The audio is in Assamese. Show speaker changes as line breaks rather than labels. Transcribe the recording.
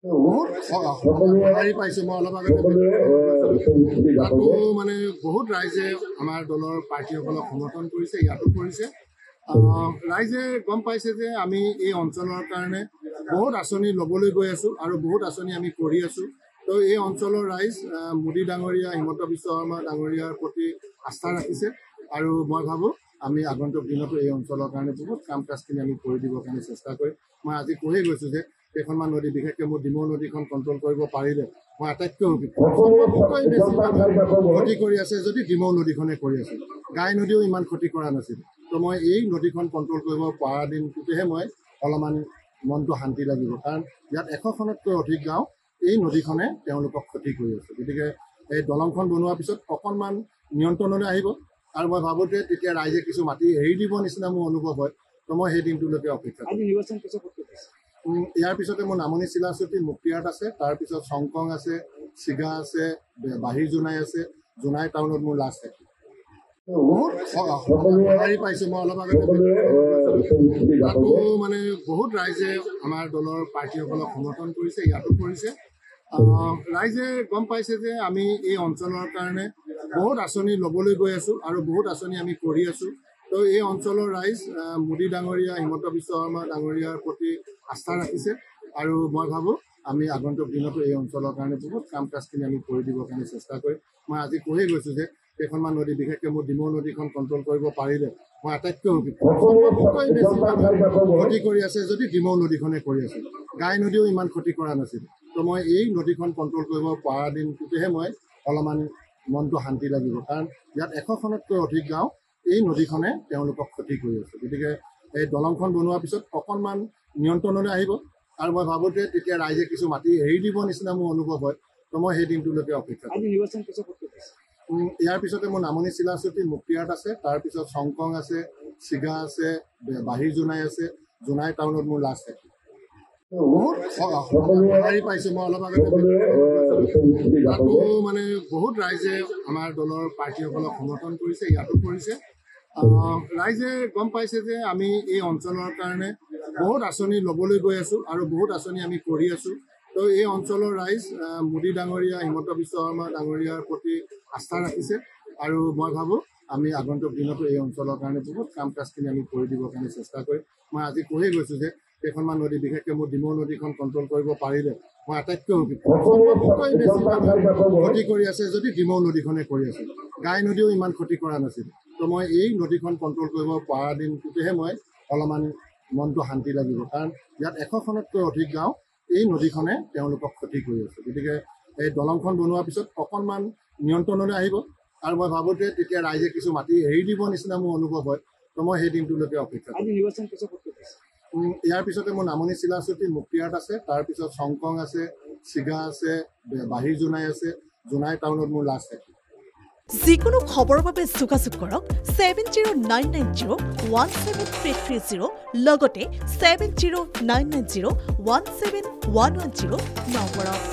বহুত সঁহাৰি পাইছোঁ মই অলপ আগতে তাতো মানে বহুত ৰাইজে আমাৰ দলৰ প্ৰাৰ্থীসকলক সমৰ্থন কৰিছে ইয়াতো কৰিছে ৰাইজে গম পাইছে যে আমি এই অঞ্চলৰ কাৰণে বহুত আঁচনি ল'বলৈ গৈ আছোঁ আৰু বহুত আঁচনি আমি কৰি আছোঁ তো এই অঞ্চলৰ ৰাইজ মোদী ডাঙৰীয়া হিমন্ত বিশ্ব শৰ্মা ডাঙৰীয়াৰ প্ৰতি আস্থা ৰাখিছে আৰু মই ভাবোঁ আমি আগন্তুক দিনতো এই অঞ্চলৰ কাৰণে বহুত কাম কাজখিনি আমি কৰি দিবৰ কাৰণে চেষ্টা কৰিম মই আজি কৈয়ে গৈছোঁ যে কেইখনমান নদী বিশেষকৈ মোৰ ডিমৌ নদীখন কণ্ট্ৰল কৰিব পাৰিলে মই আটাইতকৈ বেছি ক্ষতি কৰি আছে যদি ডিমৌ নদীখনে কৰি আছে গাই নদীও ইমান ক্ষতি কৰা নাছিল তো মই এই নদীখন কণ্ট্ৰল কৰিব পৰা দিনটোতেহে মই অলপমান মনটো শান্তি লাগিব কাৰণ ইয়াত 100খনতকৈ অধিক গাঁও এই নদীখনে তেওঁলোকক ক্ষতি কৰি আছে গতিকে এই দলংখন বনোৱাৰ পিছত অকণমান নিয়ন্ত্ৰণলৈ আহিব আৰু মই ভাবোঁ যে তেতিয়া ৰাইজে কিছু মাটি এৰি দিব নিচিনা মোৰ অনুভৱ হয় তো মই সেই দিনটোলৈকে অপেক্ষা ইয়াৰ পিছতে মোৰ নামনি চিলাচুটি মুক্তিয়াত আছে তাৰপিছত চংকং আছে চিগা আছে বাহিৰ জোনাই আছে জোনাই টাউনত মোৰ লাষ্ট থাকে বহুত সঁহাৰি পাইছোঁ মই অলপ আগতে তাতো মানে বহুত ৰাইজে আমাৰ দলৰ প্ৰাৰ্থীসকলক সমৰ্থন কৰিছে ইয়াতো কৰিছে ৰাইজে গম পাইছে যে আমি এই অঞ্চলৰ কাৰণে বহুত আঁচনি ল'বলৈ গৈ আছোঁ আৰু বহুত আঁচনি আমি কৰি আছোঁ তো এই অঞ্চলৰ ৰাইজ মোদী ডাঙৰীয়া হিমন্ত বিশ্ব শৰ্মা ডাঙৰীয়াৰ প্ৰতি আস্থা ৰাখিছে আৰু মই ভাবোঁ আমি আগন্তুক দিনতো এই অঞ্চলৰ কাৰণে বহুত কাম কাজখিনি আমি কৰি দিবৰ কাৰণে চেষ্টা কৰিম মই আজি কৈয়ে গৈছোঁ যে কেইখনমান নদী বিশেষকৈ মোৰ ডিমৌ নদীখন কণ্ট্ৰল কৰিব পাৰিলে মই আটাইতকৈ বেছি ক্ষতি কৰি আছে যদি ডিমৌ নদীখনে কৰি আছে গাই নদীও ইমান ক্ষতি কৰা নাছিল তো মই এই নদীখন কণ্ট্ৰল কৰিব পৰা দিনটোতেহে মই অলপমান মনটো শান্তি লাগিব কাৰণ ইয়াত 100খনতকৈ অধিক গাঁও এই নদীখনে তেওঁলোকক ক্ষতি কৰি আছে গতিকে এই দলংখন বনোৱাৰ পিছত অকণমান নিয়ন্ত্ৰণলৈ আহিব আৰু মই ভাবোঁ যে তেতিয়া ৰাইজে কিছু মাটি এৰি দিব নিচিনা মোৰ অনুভৱ হয় তো মই সেই দিনটোলৈকে অপেক্ষা ইয়াৰ পিছতে মোৰ নামনি চিলাচুটি মুক্তিয়াত আছে তাৰপিছত চংকং আছে চিগা আছে বাহিৰ জোনাই আছে জোনাই টাউনত মোৰ লাষ্ট থাকে বহুত সঁহাৰি পাইছোঁ মই অলপ আগতে তাতো মানে বহুত ৰাইজে আমাৰ দলৰ প্ৰাৰ্থীসকলক সমৰ্থন কৰিছে ইয়াতো কৰিছে ৰাইজে গম পাইছে যে আমি এই অঞ্চলৰ কাৰণে বহুত আঁচনি ল'বলৈ গৈ আছোঁ আৰু বহুত আঁচনি আমি কৰি আছোঁ তো এই অঞ্চলৰ ৰাইজ মোদী ডাঙৰীয়া হিমন্ত বিশ্ব শৰ্মা ডাঙৰীয়াৰ প্ৰতি আস্থা ৰাখিছে আৰু মই ভাবোঁ আমি আগন্তুক দিনতো এই অঞ্চলৰ কাৰণে বহুত কাম কাজখিনি আমি কৰি দিবৰ কাৰণে চেষ্টা কৰিম মই আজি কৈয়ে গৈছোঁ যে কেইখনমান নদী বিশেষকৈ মোৰ ডিমৌ নদীখন কণ্ট্ৰল কৰিব পাৰিলে মই আটাইতকৈ বেছি ক্ষতি কৰি আছে যদি ডিমৌ নদীখনে কৰি আছে গাই নদীও ইমান ক্ষতি কৰা নাছিল তো মই এই নদীখন কণ্ট্ৰল কৰিব পৰা দিনটোতেহে মই অলপমান মনটো শান্তি লাগিব কাৰণ ইয়াত 100খনতকৈ অধিক গাঁও এই নদীখনে তেওঁলোকক ক্ষতি কৰি আছে গতিকে এই দলংখন বনোৱাৰ পিছত অকণমান নিয়ন্ত্ৰণলৈ আহিব আৰু মই ভাবোঁ যে তেতিয়া ৰাইজে কিছু মাটি এৰি দিব নিচিনা মোৰ অনুভৱ হয় তো মই সেই দিনটোলৈকে অপেক্ষা ইয়াৰ পিছতে মোৰ নামনি চিলাচুটি মুক্তিয়াত আছে তাৰপিছত চংকং আছে চিগা আছে বাহিৰ জোনাই আছে জোনাই টাউনত মোৰ লাষ্ট থাকে
যিকোনো খবৰৰ বাবে যোগাযোগ কৰক 7099017330 লগতে 7099017110 নম্বৰত